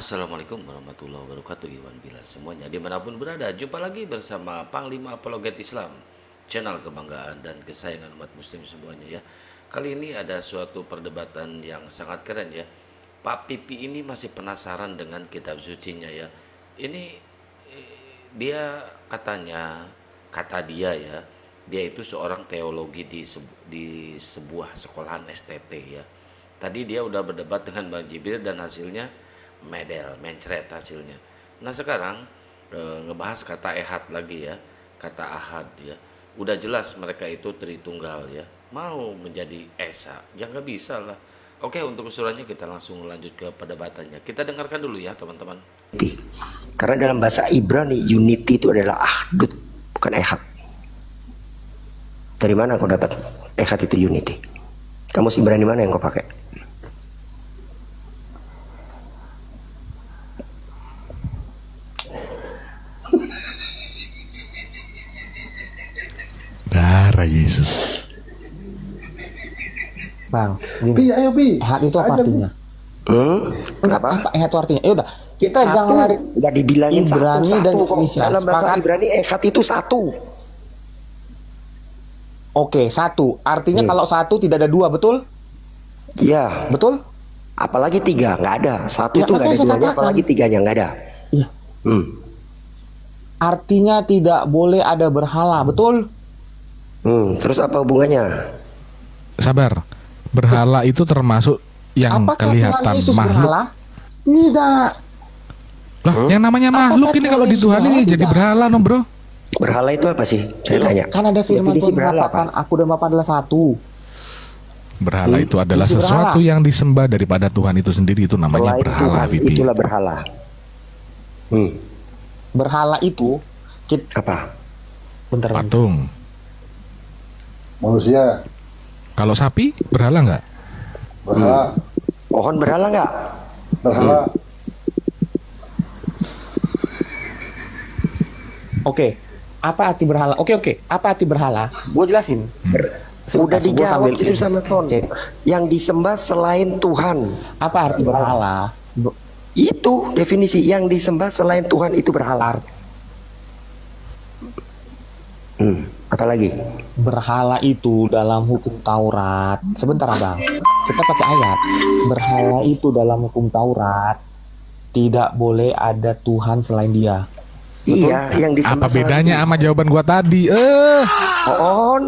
Assalamualaikum warahmatullahi wabarakatuh. Iwan bila semuanya dimanapun berada, jumpa lagi bersama Panglima Apologet Islam, channel kebanggaan dan kesayangan umat muslim semuanya ya. Kali ini ada suatu perdebatan yang sangat keren ya. Pak Pipi ini masih penasaran dengan kitab sucinya ya. Ini dia kata dia ya, dia itu seorang teologi di sebuah sekolahan STT ya. Tadi dia udah berdebat dengan Bang Jibril dan hasilnya mencret hasilnya. Nah sekarang ngebahas kata ehad lagi ya, kata ahad ya. Udah jelas mereka itu tritunggal ya, mau menjadi esa, ya nggak bisa lah. Oke, untuk usulannya kita langsung lanjut ke perdebatannya. Kita dengarkan dulu ya teman-teman. Karena dalam bahasa Ibrani unity itu adalah ahdut, bukan ehad. Dari mana kau dapat ehad itu unity? Kamus Ibrani mana yang kau pakai? Darah Yesus. Bang, Bi, ayo Bi. ehad itu apa artinya? Kenapa? Apa ehad itu artinya? Ya udah, kita jangan lari. Udah dibilangin Ibrani satu dan kok. Indonesia. Dalam bahasa Sepakat? Ibrani ehad itu satu. Oke, satu. Artinya kalau satu tidak ada dua, betul? Iya. Betul? Apalagi tiga, nggak ada. Satu Ya, itu nggak makanya ada saya duanya, katakan. apalagi tiganya nggak ada. Iya. Artinya tidak boleh ada berhala, betul? Terus apa hubungannya? Sabar. Berhala itu termasuk yang Apakah kelihatan Tuhan Yesus makhluk. berhala? Tidak. Lah, yang namanya makhluk ini kalau Tuhan di Tuhan Yesus ini jadi berhala? berhala, no bro. Berhala itu apa sih? Saya tanya. Kan ada firman Definisi Tuhan berhala mengatakan, apa? aku dan Bapa adalah satu. Berhala itu adalah itu sesuatu berhala. yang disembah daripada Tuhan itu sendiri, itu namanya Selain berhala, Tuhan, Pipi. itulah berhala. Berhala itu, Apa? bentar. Patung. Manusia Kalau sapi berhala nggak? berhala, Pohon berhala nggak? berhala. Oke, apa arti berhala? Oke, apa arti berhala? Gue jelasin. Udah Gua dijawab sambil itu sama Ton. cek. Yang disembah selain Tuhan. Apa arti berhala? Itu definisi yang disembah selain Tuhan itu berhala. Apalagi? Berhala itu dalam hukum Taurat. Sebentar abang, kita pakai ayat. Berhala itu dalam hukum Taurat tidak boleh ada Tuhan selain Dia. Iya, yang disembah Apa bedanya sama jawaban gua tadi? On.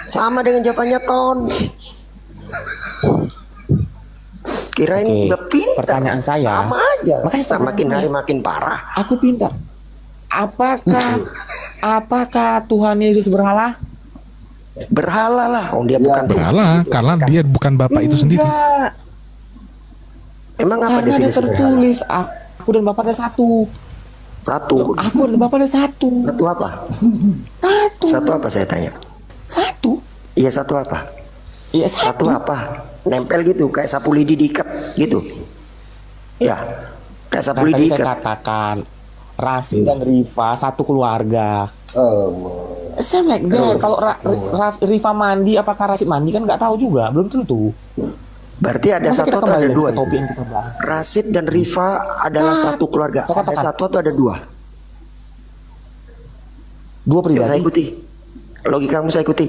Sama dengan jawabannya Ton. Kirain Oke, udah pintar. pertanyaan saya. Sama aja. Makanya Makin pertanyaan hari saya. makin parah. Aku pintar. Apakah Tuhan Yesus berhala? Berhala lah. Oh, dia bukan Tuhan. Berhala karena dia bukan Bapak itu sendiri. Enggak. Emang apa Karena ada definisi berhala? tertulis aku dan Bapa ada satu. Satu. Aku dan Bapa ada satu. Satu apa? Satu. Satu apa saya tanya? Satu. Iya, satu apa? Iya Satu satu. apa? Nempel gitu, kayak sapu lidi diikat gitu. Ya, kayak sapu Kan lidi tadi saya diikat. katakan Rasi dan Rifa satu keluarga. Allah. Saya like that. Kalau Rifa mandi, apakah Rasid mandi kan nggak tahu juga, belum tentu. Berarti ada Masa satu kita atau kembali ada ke dua? topik yang kita bahas. Rasid dan Rifa adalah satu keluarga. Saya Ada katakan. satu atau ada dua? Dua Yuk, saya pribadi. ikuti. Logika kamu saya ikuti.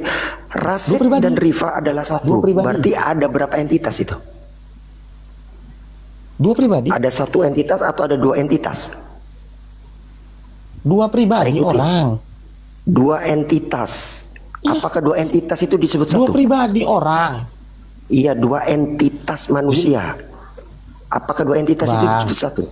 Rasid Dua pribadi. dan Rifa adalah satu. Dua pribadi. Berarti ada berapa entitas itu? Dua pribadi. Ada satu entitas atau ada dua entitas? Dua pribadi Saya ikuti. orang. Dua entitas. Apakah dua entitas itu disebut Dua satu? pribadi orang. Iya, dua entitas manusia. Apakah dua entitas itu Bang. disebut satu?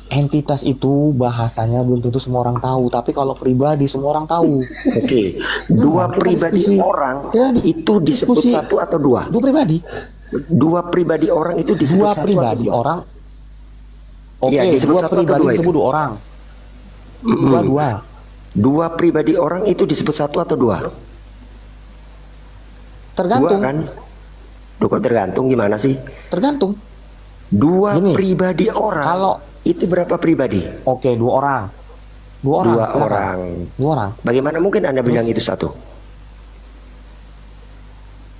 Entitas itu bahasanya belum tentu semua orang tahu, tapi kalau pribadi semua orang tahu. Oke, dua kita pribadi diskusi. orang Kita itu disebut diskusi. satu atau dua? Dua pribadi. Dua pribadi orang itu disebut Dua satu pribadi atau dua? orang. Oke, Iya, disebut dua satu atau pribadi dua itu? disebut dua orang. Dua. Dua pribadi orang itu disebut satu atau dua? Tergantung. Dua kan? Duh, kok tergantung gimana sih? Tergantung. Dua Gini, pribadi orang. kalau- itu berapa pribadi? Oke, dua orang. Dua orang. Dua silakan. orang. Dua orang. Bagaimana mungkin Anda bilang itu satu?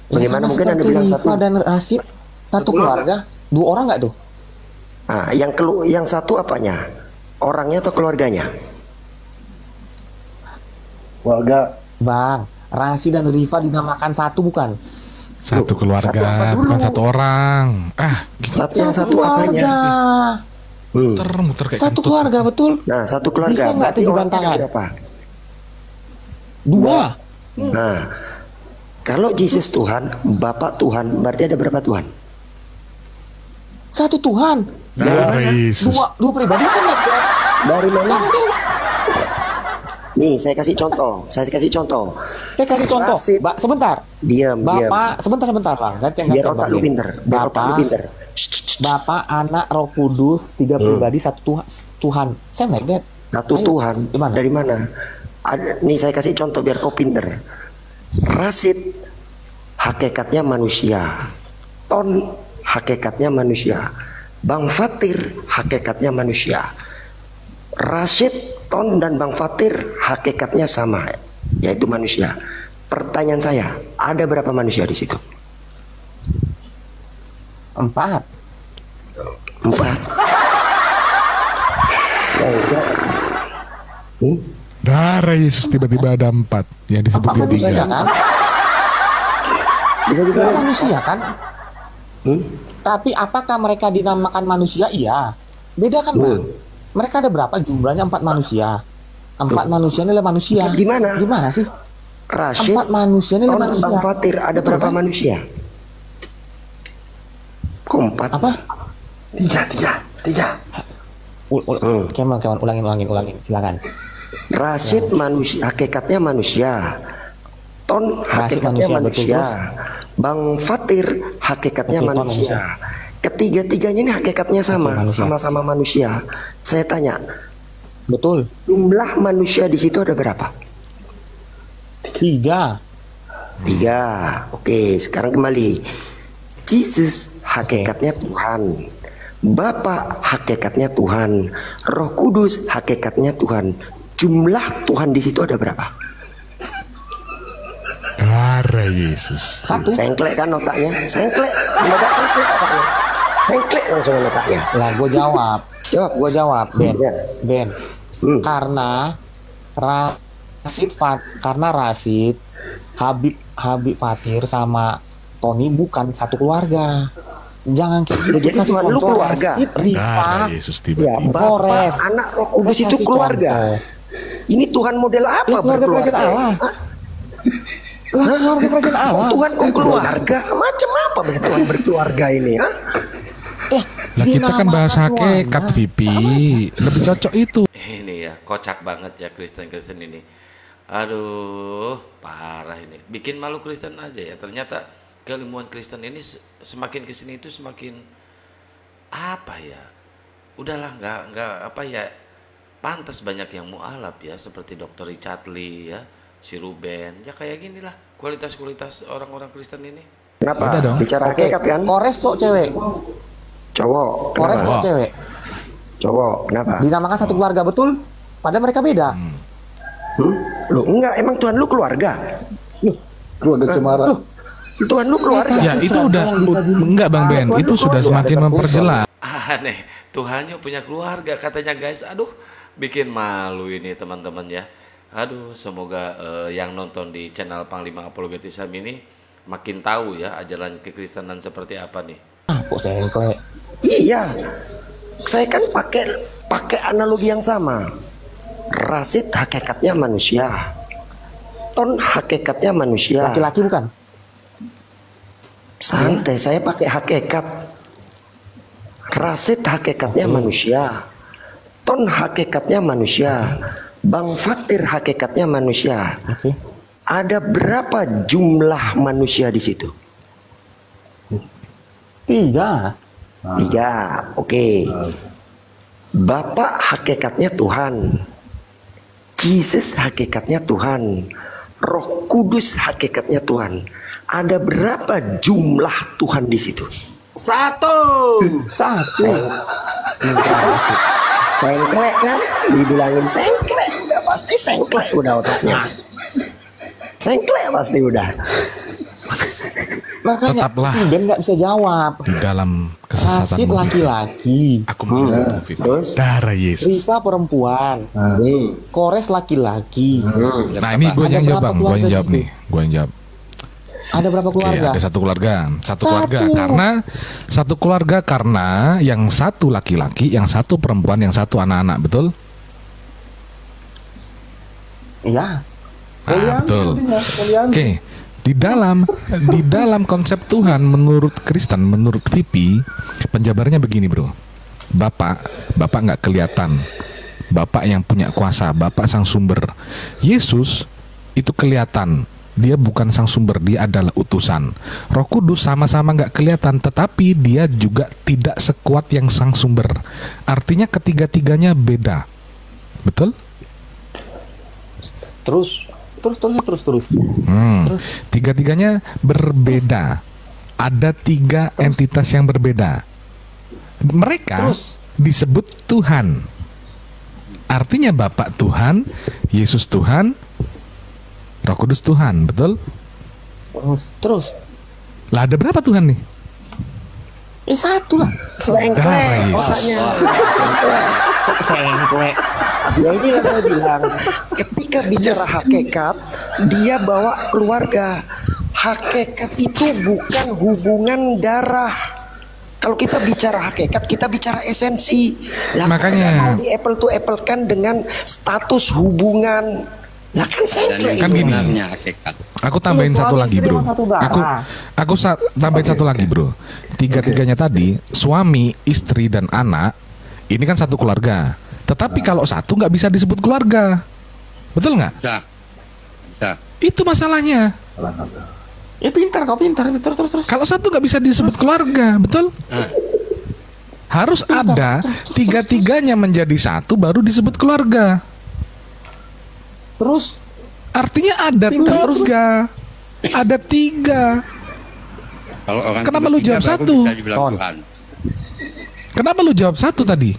Bagaimana Ya, sama mungkin Anda seperti bilang Rifa satu? dan Rasid satu keluarga. Dua orang nggak tuh? Nah, yang satu apanya? Orangnya atau keluarganya? Warga. Bang, Rasi dan Rifa dinamakan satu bukan? Satu keluarga, satu apa dulu? bukan satu orang. Gitu. Yang satu apanya? Muter-muter kayak Satu kentut. keluarga betul. Nah, satu keluarga. Bisa nggak Berarti tujuh orangnya bantangan? berapa? 2. Nah, kalau Jesus Tuhan, Bapak Tuhan, berarti ada berapa Tuhan? Satu Tuhan. Darah Yesus. Dua pribadi sama. Dari mana? Nih, saya kasih contoh. Saya kasih contoh. Saya kasih contoh. Rasid. Sebentar. Diam, diam. Bapak, sebentar Bang. Biar otak lu pinter. Biar otak lu pinter. Bapak, Anak, Roh Kudus, 3 pribadi, satu Tuhan. Saya like that. Satu Ayo. Tuhan. Gimana? Dari mana? Nih saya kasih contoh biar kau pinter. Rasid hakikatnya manusia. Ton hakikatnya manusia. Bang Fatir hakikatnya manusia. Rasid, Ton dan Bang Fatir hakikatnya sama, yaitu manusia. Pertanyaan saya, ada berapa manusia di situ? 4. 4. Darah Yesus tiba-tiba ada 4 yang disebutin Manusia 3. kan? Tiba-tiba Mereka manusia kan? Hmm? Tapi apakah mereka dinamakan manusia? Iya. Beda kan, Bang? Mereka ada berapa jumlahnya? 4 manusia. 4 manusia ini adalah manusia. Gimana? Gimana sih? Rashid, 4 manusia ini Ton, adalah manusia. Bang Fatir, ada Betul, berapa kan? manusia? Kok 4? Apa? Tiga. Kemal, ulangin. Silakan. Rashid manusia, hakikatnya manusia. Ton Rashid hakikatnya manusia, manusia. betul, Bang Fatir hakikatnya Betul, Ton manusia. Ketiga-tiganya ini hakikatnya sama, manusia. sama-sama manusia. Saya tanya, Betul. jumlah manusia di situ ada berapa? 3. 3. Oke, sekarang kembali. Jesus hakikatnya Tuhan. Bapak hakikatnya Tuhan. Roh Kudus hakikatnya Tuhan. Jumlah Tuhan di situ ada berapa? Darah Yesus. 1. Sengklek kan otaknya? Sengklek. Mendadak sengklek otaknya. Sengklek langsung otaknya. Lah, gue jawab. Jawab. Gue jawab, Ben. Ya. Ben. Hmm. Karena Rasid, Habib Fatir sama Tony bukan satu keluarga. Jangan kayak gitu. Jadi Kasih cuma lu contoh keluarga. Rasid, Rifa, Darah Yesus Ya, tiba-tiba. Bapak, Polres. anak, Roh Kudus Saya itu kasih keluarga. contoh. Ini Tuhan model apa? Ya, keluarga berkeluarga? kerajaan Allah. Lah, keluarga kerajaan Allah. Tuhan kok keluarga? Macam apa Tuhan berkeluarga ini? Hah? Lah kita kan bahas dinamakan hakikat keluarga. Vipi. Lebih cocok itu. Ini ya, kocak banget ya Kristen-Kristen ini. Aduh, parah ini. Bikin malu Kristen aja ya. Ternyata keilmuan Kristen ini semakin kesini itu semakin apa ya? Udahlah, nggak apa ya. Pantas banyak yang mualaf ya, seperti Dr. Richard Lee ya, si Ruben. Ya kayak gini lah kualitas-kualitas orang-orang Kristen ini. Kenapa? Udah dong. Bicara hakikat kan? Polres kok cewek. Cowok. Polres Kenapa? kok cewek. Cowok. Kenapa? Dinamakan satu keluarga, betul? Padahal mereka beda. Lu enggak, emang Tuhan lu keluarga? Keluarga Cemara. Tuhan lu keluarga. Ya itu udah enggak Bang Ben, itu sudah semakin memperjelas. Aneh, Tuhannya punya keluarga katanya guys. Aduh, bikin malu ini teman-teman ya. Aduh, semoga yang nonton di channel Panglima Apologet Islam ini makin tahu ya ajaran kekristenan seperti apa nih. Kok sengklek? Iya. Saya kan pakai analogi yang sama. Rasid hakikatnya manusia. Ton hakikatnya manusia. Laki-laki bukan? Santai, saya pakai hakikat. Rasid hakikatnya manusia. Ton hakikatnya manusia. Bang Fatir hakikatnya manusia. Oke. Ada berapa jumlah manusia di situ? 3. 3. Oke. Bapak hakikatnya Tuhan. Jesus hakikatnya Tuhan. Roh Kudus hakikatnya Tuhan. Ada berapa jumlah Tuhan di situ? 1. Sengklek kan? Dibilangin sengklek. Udah pasti sengklek udah otaknya. Sengklek pasti udah. Makanya tetaplah si Ben nggak bisa jawab. di dalam Rasid kesesatanmu. laki-laki, Aku mengenal Fit. Darah Yesus. Rifa perempuan, Kores laki-laki. Nah ini gue Ada yang jawab berapa bang, gue yang keluarga jawab situ? nih, gue yang jawab. Ada berapa Oke, keluarga? ada satu keluarga, satu keluarga Satu. karena satu keluarga karena yang satu laki-laki, yang satu perempuan, yang satu anak-anak, betul? Iya. Ah, betul. Oke, di dalam konsep Tuhan menurut Kristen, menurut VP, penjabarannya begini, bro. Bapak nggak kelihatan. Bapak yang punya kuasa, Bapak sang sumber. Yesus itu kelihatan. Dia bukan sang sumber, dia adalah utusan. Roh Kudus sama-sama nggak kelihatan, tetapi dia juga tidak sekuat yang sang sumber. Artinya ketiga-tiganya beda, betul? Terus. Tiga-tiganya berbeda. Ada 3 entitas yang berbeda. Mereka disebut Tuhan. Artinya Bapa Tuhan, Yesus Tuhan, Roh Kudus Tuhan, betul? Terus. Lah ada berapa Tuhan nih? Satu lah. Darah Yesus. Sengklek. Ya inilah saya bilang, ketika bicara hakikat, dia bawa keluarga. Hakikat itu bukan hubungan darah. Kalau kita bicara hakikat, kita bicara esensi. Lah, Makanya. mau di apple to apple kan dengan status hubungan. Lah kan saya Kan gini. Aku tambahin satu lagi, bro. Aku tambahin satu lagi, bro. Tiga-tiganya tadi, suami, istri, dan anak, ini kan satu keluarga. Tetapi kalau satu nggak bisa disebut keluarga, betul nggak? Bisa. Itu masalahnya. Ya pintar terus. Kalau satu nggak bisa disebut keluarga, betul? Harus ada tiga-tiganya menjadi satu baru disebut keluarga. Terus Artinya ada keluarga, ada 3. Kalau orang Kenapa tiga, lu jawab baru satu? bisa dibilang Tuhan. Kenapa lu jawab 1 tadi?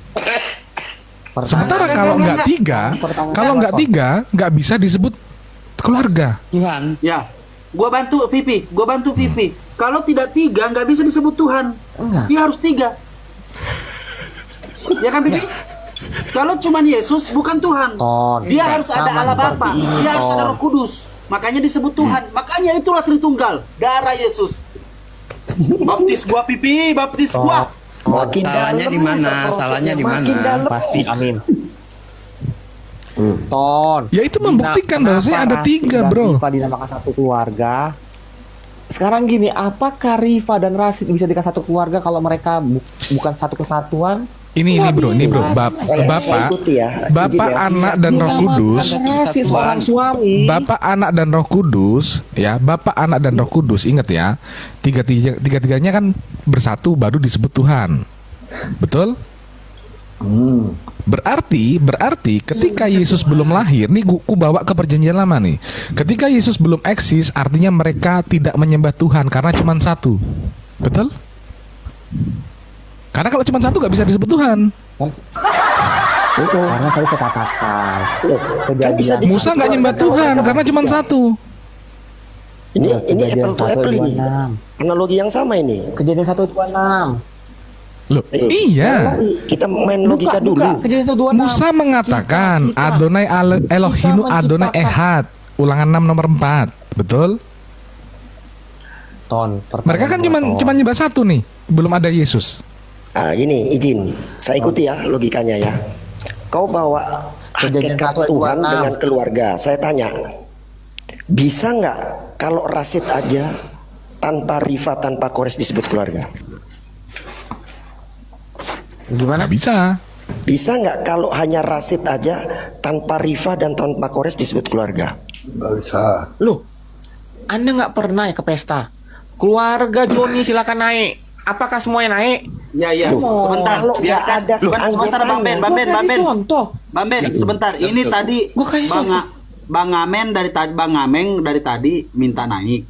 Sementara kalau nggak 3, nggak bisa disebut keluarga. Tuhan. Ya, gua bantu Pipi. Kalau tidak 3 nggak bisa disebut Tuhan. Dia harus 3. Ya kan Pipi? Kalau cuman Yesus bukan Tuhan. Dia harus ada Allah Bapa. Dia harus ada Roh Kudus. Makanya disebut Tuhan. Makanya itulah Tritunggal. Darah Yesus. Baptis gua Pipi, baptis gua. Makin Salahnya dalam, di mana? prosesnya Salahnya di makin mana? dalam. pasti amin. Ton. Ya itu membuktikan bahwasanya ada 3, bro. Rifa dinamakan satu keluarga. Sekarang gini, apakah Rifa dan Rasid bisa dikasih satu keluarga kalau mereka bukan satu kesatuan? Ini bro, Bapak, ikuti ya. Bapak, Izin ya. Anak dan Roh Kudus. Rasid seorang suami. Bapak, Anak dan Roh Kudus, ya. Bapak, Anak dan Roh Kudus, ingat ya. Tiga-tiganya kan bersatu baru disebut Tuhan. Betul? Berarti ketika Yesus belum lahir, nih ku bawa ke perjanjian lama nih. Ketika Yesus belum eksis, artinya mereka tidak menyembah Tuhan karena cuma satu. Betul? Karena kalau cuma satu nggak bisa disebut Tuhan. Karena tadi saya katakan Kan bisa kejadian Musa nggak nyembah Tuhan karena cuma satu. Ini kejadian apple to apple ini. 1:26. Analogi yang sama ini. Kejadian 1:26. Loh, iya. Kita main logika dulu. Kejadian 1:26. Musa mengatakan Adonai Elohinu Adonai Ehad. Ulangan 6 nomor 4. Betul? Ton. Mereka kan cuma nyembah satu nih. Belum ada Yesus. Ah, gini, izin. Saya ikuti ya logikanya ya. Kau bawa Kejadian hakikat 1:26. Tuhan dengan keluarga. Saya tanya, bisa nggak kalau Rasid aja tanpa Rifa, tanpa Kores disebut keluarga? Gimana? Nggak bisa. Bisa nggak kalau hanya Rasid aja tanpa Rifa dan tanpa Kores disebut keluarga? Nggak bisa. Loh, Anda nggak pernah ya ke pesta? Keluarga Joni silakan naik. Apakah semuanya naik? Ya, sebentar. Kalau nggak Biarkan. ada Sebentar Bang Ben. Gua kasih contoh. Bang Ben, sebentar. Ini tadi Gua kasih Bang Ameng dari tadi minta naik.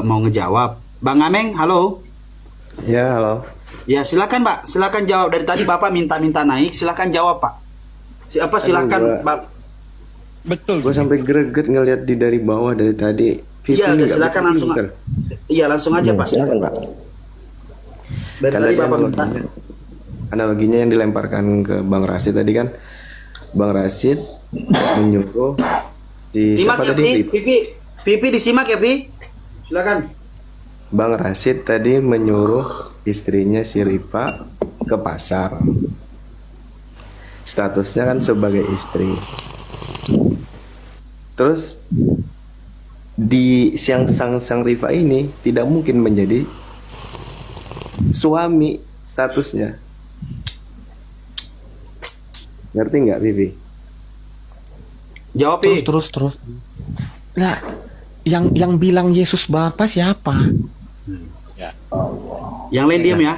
Mau ngejawab. Bang Ameng, halo. Ya, halo. Ya, silakan, Pak. Silakan jawab. Dari tadi Bapak minta silakan Silakan jawab, Pak. Silakan, Pak. Betul. Gue sampai greget ngeliat dari bawah dari tadi. Iya, Vivi udah nggak silakan langsung. pinter. Iya, langsung aja Pak. Silakan Pak. Dari Kan tadi tadi Bapak minta. analoginya yang dilemparkan ke Bang Rasid tadi kan, Bang Rasid menyuruh si Simak siapa ya, tadi? Pipi disimak ya, Pi. Silakan. Bang Rasid tadi menyuruh istrinya si Rifa ke pasar. Statusnya kan sebagai istri. Terus di sang Rifa ini tidak mungkin menjadi suami statusnya. Ngerti nggak, Vivi? Jawab, Pi. Terus. Nah, yang bilang Yesus Bapa siapa? Yang lain diem ya.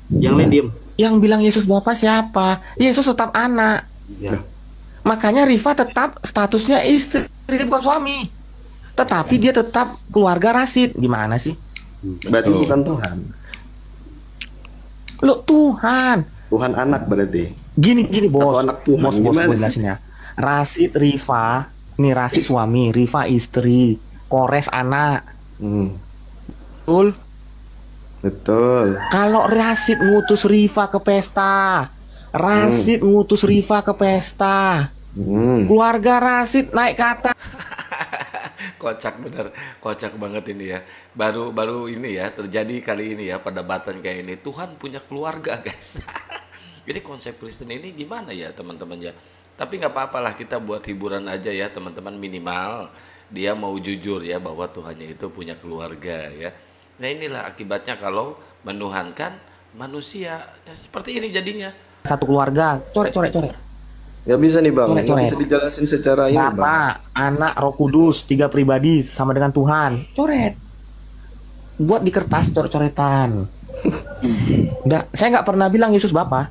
Yang lain diem. Yang bilang Yesus Bapa siapa? Yesus tetap anak. Ya. Makanya Rifa tetap statusnya istri, bukan suami. Tetapi dia tetap keluarga Rasid. Gimana sih? Berarti bukan Tuhan. Lo Tuhan. Tuhan anak berarti. Gini bos. Atau anak Tuhan. Bos Gimana gue sih? jelasin ya. Rasid Rifa, nih Rasid suami, Rifa istri, Kores anak. Betul? Betul. Kalau Rasid ngutus Rifa ke pesta, Rasid ngutus Rifa ke pesta, keluarga Rasid naik ke atas. Kocak bener, kocak banget ini ya. Baru ini ya terjadi kali ini ya perdebatan kayak ini. Tuhan punya keluarga guys. Jadi konsep Kristen ini gimana ya teman-teman ya. Tapi nggak apa-apalah kita buat hiburan aja ya teman-teman, minimal dia mau jujur ya bahwa Tuhannya itu punya keluarga ya. Nah inilah akibatnya kalau menuhankan manusia ya, seperti ini jadinya. Satu keluarga, coret. Nggak bisa nih Bang, Coret. nggak bisa dijelasin secara ini Bang. Bapak, Anak, Roh Kudus, 3 pribadi sama dengan Tuhan. Coret. Buat di kertas coret-coretan. Saya nggak pernah bilang Yesus Bapa.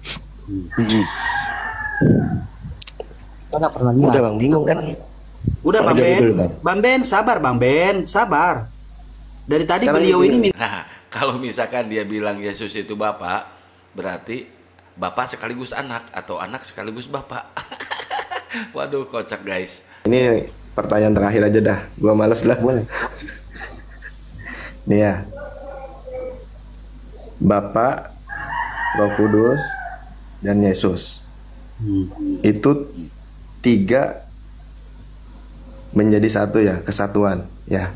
Saya nggak pernah bilang. Udah Bang, bingung kan? Udah Bang Jawab Ben. dulu, Bang. Bang Ben, sabar Bang Ben, sabar. Dari tadi Karena beliau ini minta. Nah kalau misalkan dia bilang Yesus itu Bapak, berarti Bapak sekaligus anak atau anak sekaligus Bapak. Waduh kocak guys. Ini pertanyaan terakhir aja dah, gua males lah. Boleh. Nih ya, Bapak, Roh Kudus, dan Yesus itu 3 menjadi satu ya, kesatuan ya.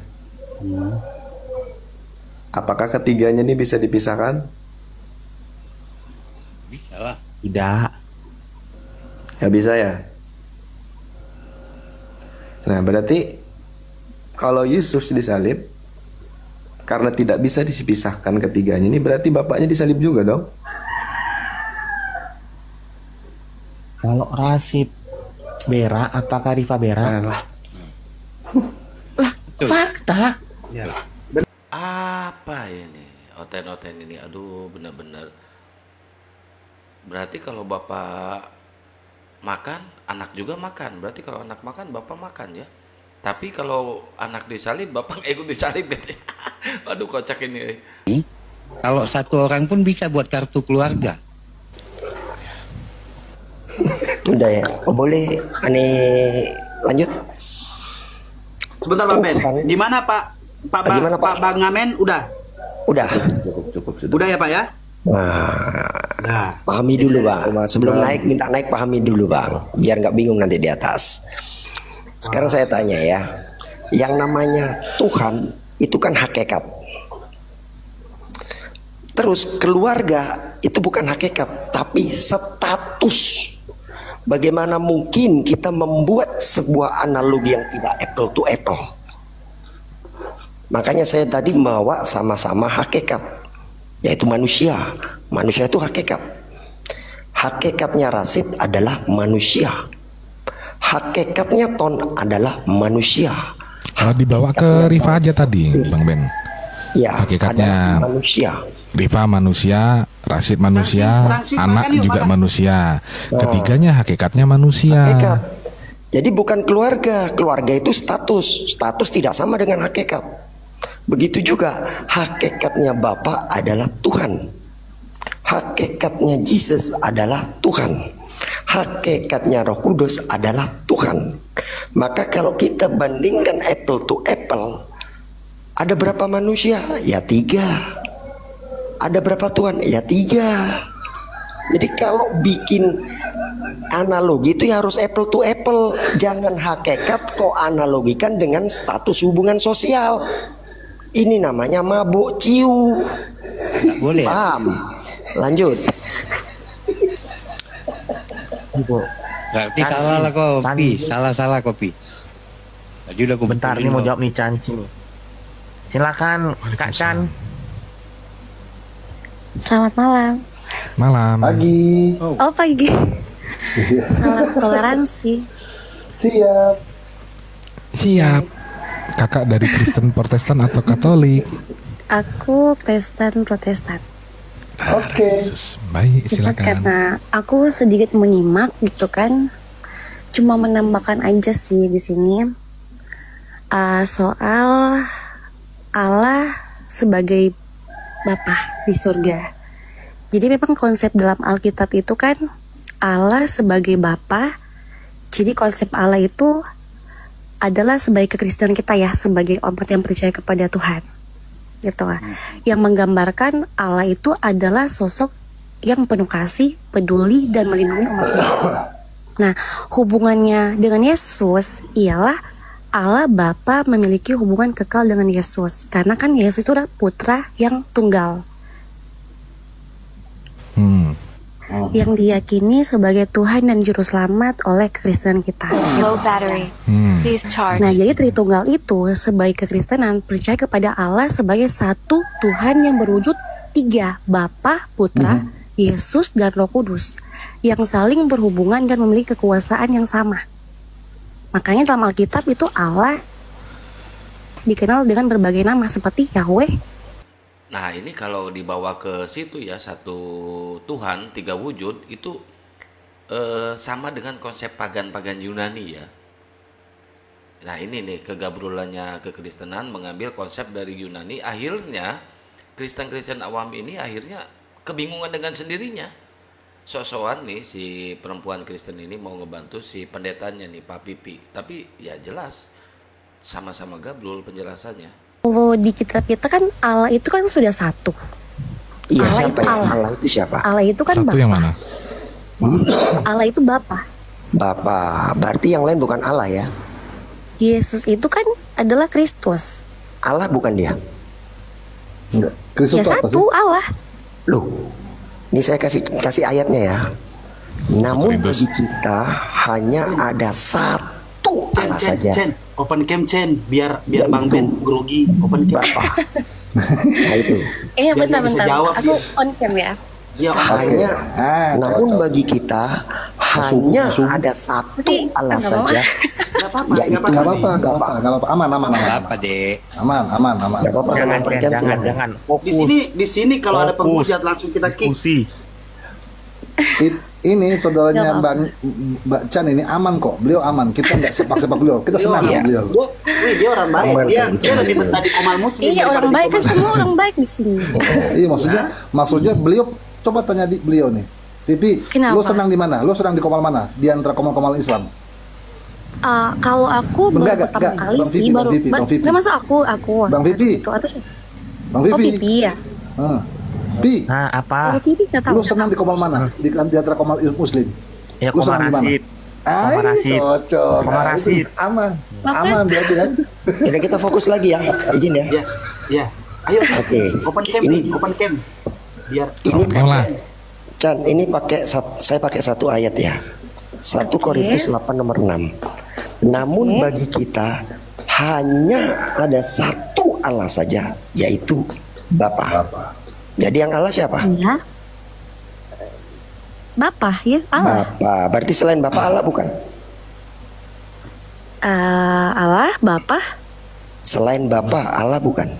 Apakah ketiganya ini bisa dipisahkan? Bisa lah. Tidak. Ya bisa ya. Nah berarti kalau Yesus disalib, karena tidak bisa dipisahkan ketiganya ini, berarti Bapaknya disalib juga dong. Kalau Rasid Bera, apakah Rifa Bera? Alah. Fakta. Apa ini? Oten-oten ini, aduh benar-benar. Berarti kalau Bapak makan, anak juga makan. Berarti kalau anak makan, Bapak makan ya. Tapi kalau anak disalib, Bapak nggak ikut disalib gitu. Aduh kocak ini. Kalau satu orang pun bisa buat kartu keluarga. Udah ya. Oh, boleh aneh lanjut. Sebentar Bang Ben. Gimana Pak? Gimana, Pak? Pak Bang Ngamen udah? Udah. Cukup sudah. Udah ya Pak ya? Nah, pahami dulu Bang. Sebelum minta naik pahami dulu Bang, biar nggak bingung nanti di atas. Sekarang saya tanya ya, yang namanya Tuhan itu kan hakikat. Terus keluarga itu bukan hakikat, tapi status. Bagaimana mungkin kita membuat sebuah analogi yang tidak apple to apple? Makanya saya tadi membawa sama-sama hakikat, yaitu manusia. Manusia itu hakikat. Hakikatnya Rasid adalah manusia. Hakikatnya Ton adalah manusia. Kalau dibawa ke Rifa aja tadi, Bang Ben. Ya, Hakikatnya adalah manusia. Rifa manusia, Rasid manusia, Sanksi anak makan yuk, juga makan. manusia. Ketiganya hakikatnya manusia. Hakikat. Jadi bukan keluarga. Keluarga itu status. Status tidak sama dengan hakikat. Begitu juga hakikatnya Bapa adalah Tuhan. Hakikatnya Jesus adalah Tuhan. Hakikatnya Roh Kudus adalah Tuhan. Maka kalau kita bandingkan apple to apple, Ada berapa manusia? Ya 3. Ada berapa Tuhan? Ya 3. Jadi kalau bikin analogi itu ya harus apple to apple. Jangan hakikat kok analogikan dengan status hubungan sosial. Ini namanya mabuk ciu. Nggak boleh. Paham? Lanjut. Berarti salah lah kopi. Salah kopi. Tadi udah gue Bentar, ini mau jawab nih Chan sini. Silakan Kak Chan. Selamat malam. Malam. Pagi. Oh pagi. Salam toleransi. Siap. Siap. Kakak dari Kristen Protestan atau Katolik? Aku Kristen Protestan. Oke. Baik, Itu silakan. karena aku sedikit menyimak gitu kan. Cuma menambahkan aja sih di sini soal Allah sebagai Bapa di surga. Jadi memang konsep dalam Alkitab itu kan Allah sebagai Bapa. Jadi konsep Allah itu adalah sebagai kekristenan kita ya, sebagai umat yang percaya kepada Tuhan. Gitu lah. Yang menggambarkan Allah itu adalah sosok yang penuh kasih, peduli dan melindungi umatnya. Nah, hubungannya dengan Yesus ialah Allah Bapa memiliki hubungan kekal dengan Yesus. Karena kan Yesus itu adalah putra yang tunggal. Yang diyakini sebagai Tuhan dan Juru Selamat oleh kekristenan kita. Nah, jadi Tritunggal itu sebagai kekristenan percaya kepada Allah sebagai satu Tuhan yang berwujud 3, Bapa, Putra, Yesus, dan Roh Kudus, yang saling berhubungan dan memiliki kekuasaan yang sama. Makanya dalam Alkitab itu Allah dikenal dengan berbagai nama seperti Yahweh. Nah ini kalau dibawa ke situ ya, satu Tuhan 3 wujud itu sama dengan konsep pagan-pagan Yunani ya. Nah ini nih kegabrulannya kekristenan mengambil konsep dari Yunani. Akhirnya Kristen-Kristen awam ini akhirnya kebingungan dengan sendirinya. Sok-sokan nih si perempuan Kristen ini mau ngebantu si pendetanya nih Pak Pipi. Tapi ya jelas sama-sama gabrul penjelasannya. Kalau di kitab kita kan Allah itu kan sudah satu. Iya, Allah siapa itu ya? Allah. Allah itu siapa? Allah itu kan Satu Bapa. yang mana? Allah itu Bapa. Bapa. Berarti yang lain bukan Allah ya? Yesus itu kan adalah Kristus. Allah bukan dia? Enggak. Kristus Ya itu apa satu sih? Allah. Loh, ini saya kasih ayatnya ya. Namun bagi kita hanya ada satu Allah saja. Open cam Chen, biar Bang Ben grogi. Open cam. Nah itu. Biar dia bisa bentar. jawab Aku dia. on cam ya. Ya, Hanya, namun cocok. bagi kita hanya ada satu Allah saja. Yaitu Nggak apa-apa, aman. Apa deh? Aman. Nggak apa-apa, Jangan, open cam, silakan. jangan. Di sini kalau ada Fokus. penghujat langsung kita kick. Diskusi. Ini saudaranya Nggak Mbak Chan ini aman kok. Beliau aman. Kita nggak sepak-sepak beliau. Kita senang sama beliau. Wih, dia orang baik. Dia lebih betah di Komal Muslim. Iya, orang daripada di baik kan, Komal. semua orang baik di sini. Iya, maksudnya beliau, coba tanya di beliau nih. Pipi, Kenapa? lu senang di mana? Lu senang di Komal mana? Di antara Komal-Komal Islam? Kalau aku baru Enggak, pertama kali Bang sih, Vivi, baru. Bang Vivi. Nggak masuk aku. Bang Vivi. Itu atau siapa? Bang Oh, Vivi. Pipi ya. Pi, Nah, apa? Oh, Pipi nggak tahu. lu senang di Komal mana? Di antara Komal Muslim? Ya, Lu senang di mana? Komarasid. Komarasid. Cocok. Komarasid. Aman. Maaf, Aman berarti kan? Jadi kita fokus lagi ya, izin ya. Ya. Ayo. Oke. Open cam, open cam. Biar Ini Oke lah. Chan, ini saya pakai satu ayat ya. 1 Korintus 8 nomor 6. Namun bagi kita hanya ada satu Allah saja, yaitu Bapa. Jadi yang Allah siapa? Ya. Bapa ya, Allah. Bapa. Berarti selain Bapa Allah bukan? Allah, Bapa. Selain Bapa Allah bukan?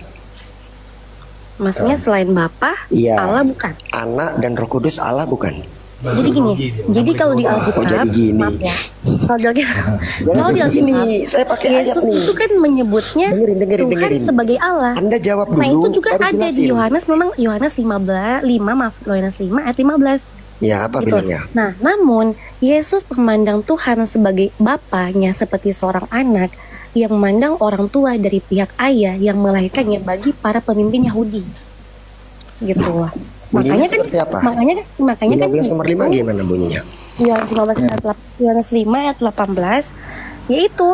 Maksudnya selain Bapa, Iya. Allah bukan. Anak dan Roh Kudus Allah bukan? Jadi gini, jadi kalau di Alkitab, jadi gini. maaf ya. Kalau di Alkitab, Ini saya pakai ayat Yesus nih. itu kan menyebutnya Dengerin. Tuhan sebagai Allah. Anda jawab dulu. Nah itu juga baru ada di jelasin. Yohanes, memang Yohanes 5 ayat 15. Ya apa Gitu. bilangnya? Nah namun Yesus memandang Tuhan sebagai Bapanya seperti seorang anak, yang memandang orang tua dari pihak ayah yang melahirkannya bagi para pemimpin Yahudi. Gitu. Makanya kan, makanya kan 15 nomor 5 gimana bunyinya? Yohanes 5 ayat 18, yaitu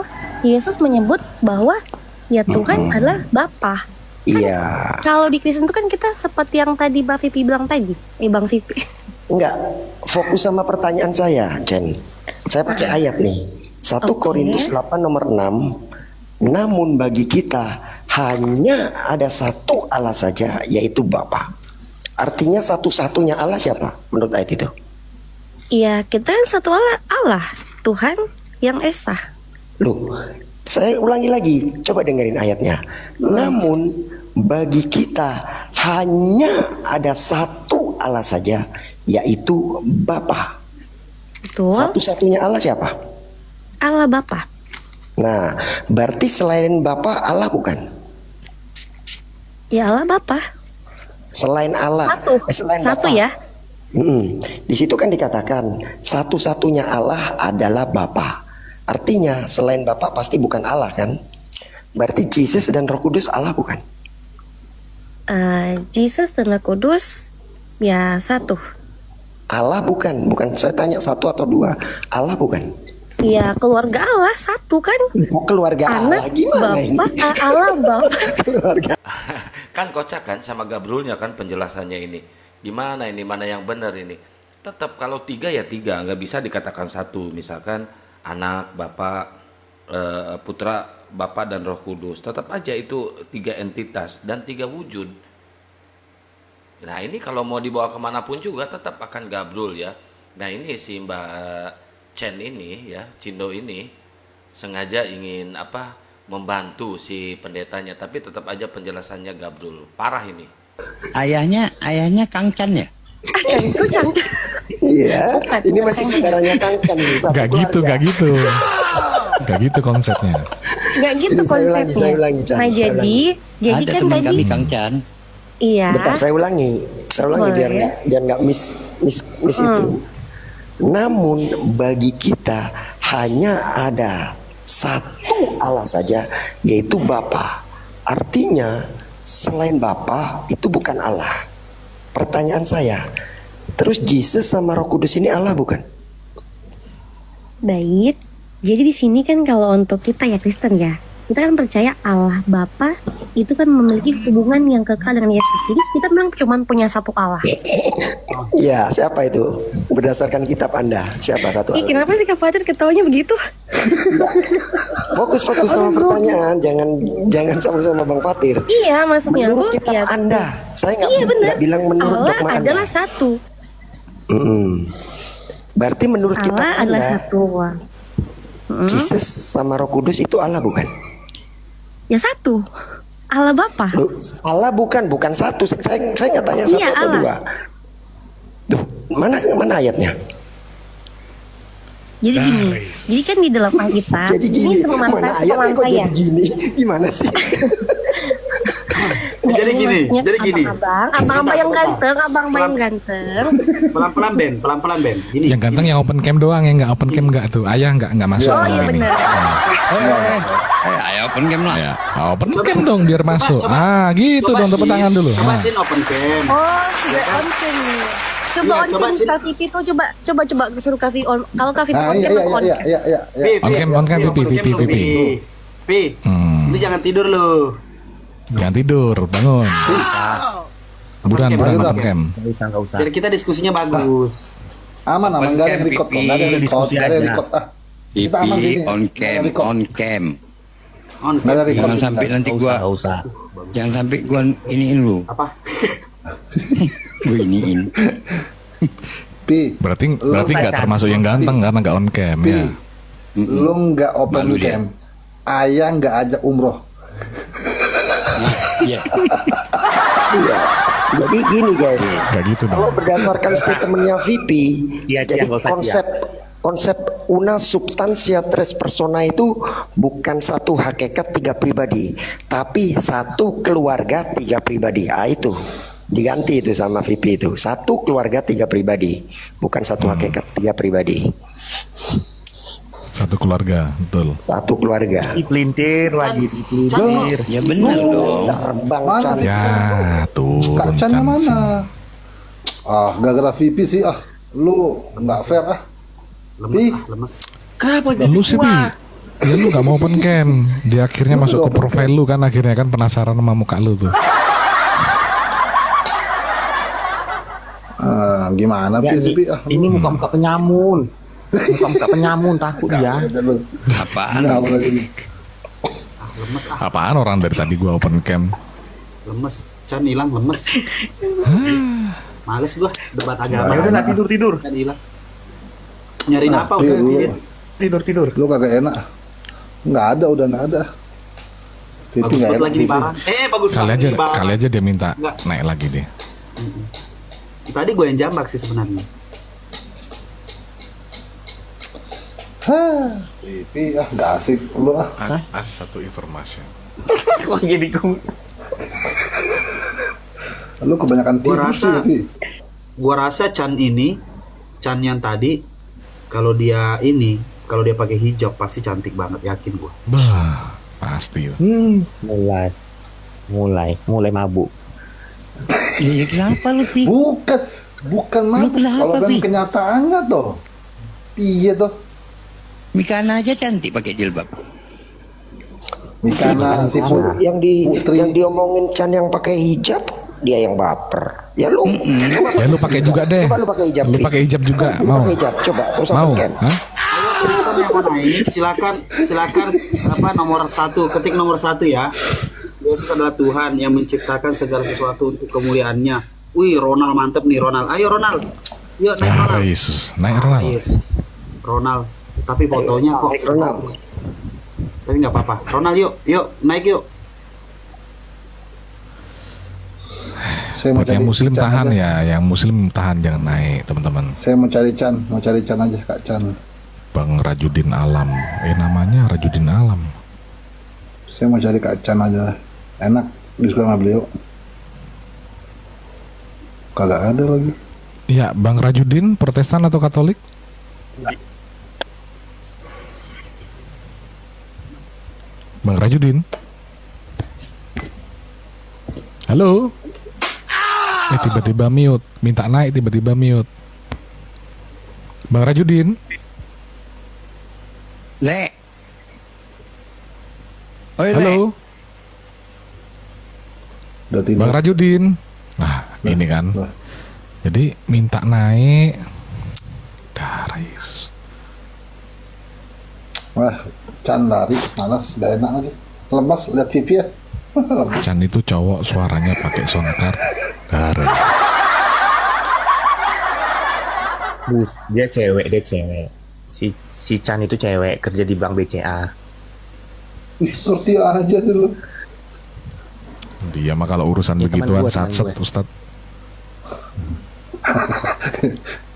Yesus menyebut bahwa ya Tuhan adalah Bapa. Iya. Kalau di Kristen itu kan kita seperti yang tadi Mbak Vipi bilang tadi. Bang Vipi. Enggak, fokus sama pertanyaan saya, Jen. Saya pakai ayat nih. 1 Korintus 8 nomor 6. Namun bagi kita hanya ada satu Allah saja, yaitu Bapa. Artinya satu-satunya Allah siapa menurut ayat itu? Iya, kita kan satu Allah, Tuhan yang Esa. Loh, saya ulangi lagi, coba dengerin ayatnya. Namun bagi kita hanya ada satu Allah saja, yaitu Bapa. Betul. Satu-satunya Allah siapa? Allah Bapa. Nah, berarti selain Bapa Allah bukan? Ya Allah Bapa. Selain Allah. Satu Bapa. ya. Di situ kan dikatakan satu-satunya Allah adalah Bapa. Artinya selain Bapa pasti bukan Allah kan? Berarti Jesus dan Roh Kudus Allah bukan? Jesus dan Roh Kudus ya satu. Allah bukan saya tanya satu atau dua. Allah bukan? Ya keluarga Allah satu kan? Keluarga anak, Allah gimana ini? Allah Bapa. Keluarga. Kan kocak kan sama Gabrulnya kan penjelasannya ini. Gimana ini, mana yang benar ini? Tetap kalau 3 ya 3, nggak bisa dikatakan satu. Misalkan anak, bapak, putra, bapak dan Roh Kudus. Tetap aja itu 3 entitas dan 3 wujud. Nah ini kalau mau dibawa kemanapun juga tetap akan Gabrul ya. Nah ini si Mbak Chen ini ya, Cindo ini sengaja ingin membantu si pendetanya, tapi tetap aja penjelasannya Gabrul. Parah ini. Ayahnya Kang Chan ya? Kang Chan. Iya. Ini masih saudaranya Kang Chan. Gak gitu konsepnya. Gak gitu konsepnya. Saya ulangi, Chan. Nah jadi Ada kan teman tadi kami Kang Chan. Iya. Bentar, saya ulangi biar nggak miss itu. Namun bagi kita hanya ada satu Allah saja, yaitu Bapa. Artinya selain Bapa itu bukan Allah. Pertanyaan saya, terus Jesus sama Roh Kudus ini Allah bukan? Baik. Jadi di sini kan kalau untuk kita ya Kristen ya, kita kan percaya Allah Bapa itu kan memiliki hubungan yang kekal dengan Yesus. Jadi kita memang cuma punya satu Allah. Ya, siapa itu? Berdasarkan kitab Anda, siapa satu Allah? Kenapa sih Kak Fatir ketawanya begitu? Fokus sama pertanyaan, jangan sama-sama Bang Fatir. Iya, maksudnya menurut kitab ya, Anda, saya nggak bilang menurut Allah dogma adalah Anda. Satu. Berarti menurut Allah kitab adalah Anda, satu. Jesus sama Roh Kudus itu Allah bukan? Ya satu. Allah Bapa. Loh, Allah bukan satu. Saya nggak tanya satu atau Allah. dua. Duh, mana ayatnya? Jadi gini, jadi kan di dalam Alkitab Jadi gini, ini semua mana ayatnya kok jadi gini? Gimana sih? Jadi gini. Abang-abang yang ganteng, Pelan-pelan Ben. Gini. Yang ganteng yang open cam doang, yang nggak open cam nggak tuh. Ayah nggak masuk. Oh iya ini. benar. Ayo open game lah. Ya, open cam dong biar masuk. Gitu dong, tepuk tangan dulu. Coba sin open cam. Oh, sudah on cam. Coba on cam Kak Vivi tuh coba suruh Kak Vivi on. Kalau Kak Vivi on cam on cam. On cam Pipi. Ini jangan tidur lu. Jangan tidur, bangun. Buruan open cam. Nggak usah. Biar kita diskusinya bagus. Aman, nggak ada record kok, nggak ada record. Kita aman sini. On cam. Jangan sampai nanti gua jangan sampai gua iniin lu. Apa? Gua iniin. Berarti nggak termasuk yang ganteng karena nggak on cam ya. Lu nggak open cam. Ayah nggak ajak umroh. Iya. Iya. Jadi gini guys, Gak gitu kalau dong. berdasarkan statementnya VP, jadi konsep una substantia tres persona itu bukan satu hakikat 3 pribadi, tapi satu keluarga 3 pribadi. Itu diganti itu sama VP itu, satu keluarga 3 pribadi, bukan satu hakikat 3 pribadi. Satu keluarga, betul. Satu keluarga. Dipelintir lagi, dipelintir. Ya benar dong. Terbang Mana? Chan. Ya, turun Kak Chan Chan. mana? Gara-gara Vivi sih lu nggak fair Pi. Lemes. Kenapa Lu sih, Bi. Ya lu gak mau open cam. Dia akhirnya Lu masuk ke nggak profile lu kan, akhirnya kan penasaran sama muka lu tuh. Gimana Ya, Pi? ini muka-muka penyamun. Muka-muka penyamun takut dia. apaan? Lemes Apaan orang dari tadi gua open cam. lemes. Chan hilang lemes. Males gua debat agama. Ya udah nggak tidur. Chan hilang. Nyariin apa udah Tidur. Lu kagak enak. Nggak ada, udah nggak ada. Vivi Bagus nggak banget enak. lagi di Vivi. barang. Bagus banget di barang. Kali aja dia minta Enggak. naik lagi deh. Tadi gue yang jambak sih sebenarnya. Vivi nggak asik lu Satu informasi. Kok gini gue? Lu kebanyakan Gua tidur sih rasa- Vivi. Gua rasa Chan yang tadi kalau dia pakai hijab pasti cantik banget, yakin gua. Bah, pasti. Mulai mabuk. Iya kenapa lu Pi? Bukan Lu mabuk. kenapa, Kalau Pi? kan kenyataannya toh. Iya toh. Mikana aja cantik pakai jilbab. Mikana si Putri. Yang diomongin Chan yang pakai hijab, dia yang baper. Ya lu. Ya lu pakai juga deh. Coba lu pakai hijab. Lu Pi. pakai hijab juga, Lu mau? pakai hijab, coba terus Mau? open cam. Hah? Ayo Kristen yang mau naik, silakan apa nomor 1, ketik nomor 1 ya. Yesus adalah Tuhan yang menciptakan segala sesuatu untuk kemuliaannya. Wih, Ronald mantep nih Ronald. Ayo Ronald. Yuk naik Ya Ronald. Yesus, naik Ronald. Yesus. Ronald. Tapi fotonya kok Naik Ronald. Tapi nggak apa-apa. Ronald yuk, naik yuk. Saya mau Buat yang cari muslim Chan tahan aja. ya, yang muslim tahan jangan naik teman-teman. Saya mau cari Chan aja Kak Chan. Bang Rajudin Alam, namanya Rajudin Alam. Saya mau cari Kak Chan aja. Enak diskusi sama beliau. Kagak ada lagi. Iya, Bang Rajudin Protestan atau Katolik? Bang Rajudin. Halo. Tiba-tiba mute, minta naik tiba-tiba mute. Bang Rajudin. Le. Oi, Le. Halo. Udah tidur. Bang Rajudin. Nah, ini kan. Nah. Jadi minta naik. Darah Yesus. Wah, Chan lari, malas, gak enak lagi. Lemas, lihat Vivi ya. Chan itu cowok suaranya pakai soundcard. Darah. Dia cewek. Si Chan itu cewek kerja di bank BCA. Ngerti aja tuh lu. Dia mah kalau urusan Ya, begituan teman satset gue. Ustad.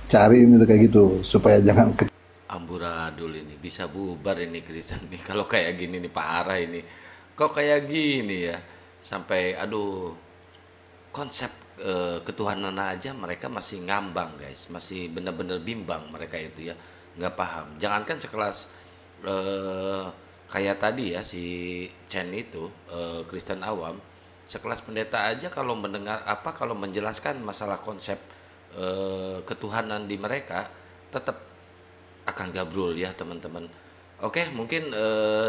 Cari ini tuh kayak gitu supaya jangan Amburadul ini bisa bubar ini Kristen nih kalau kayak gini nih, parah ini. Kok kayak gini ya, sampai aduh, konsep ketuhanan aja mereka masih ngambang guys, masih bener-bener bimbang mereka itu ya, nggak paham. Jangankan sekelas kayak tadi ya si Chen itu Kristen awam, sekelas pendeta aja kalau mendengar kalau menjelaskan masalah konsep ketuhanan di mereka tetap akan gabrul ya teman-teman. Oke, mungkin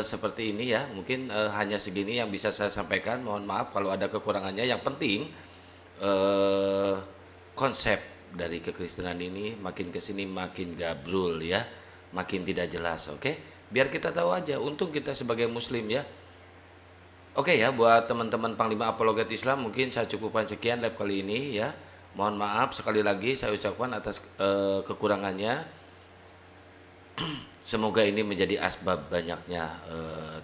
seperti ini ya, mungkin hanya segini yang bisa saya sampaikan. Mohon maaf kalau ada kekurangannya. Yang penting konsep dari kekristenan ini makin kesini makin gabrul ya, makin tidak jelas. Oke, biar kita tahu aja. Untung kita sebagai muslim ya. Oke ya, buat teman-teman Panglima Apologet Islam mungkin saya cukupkan sekian live kali ini ya. Mohon maaf sekali lagi saya ucapkan atas kekurangannya. Semoga ini menjadi asbab banyaknya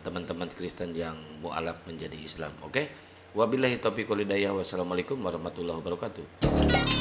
teman-teman Kristen yang mu'alaf menjadi Islam. Oke? Wabillahi taufiq wal hidayah. Wassalamualaikum warahmatullahi wabarakatuh.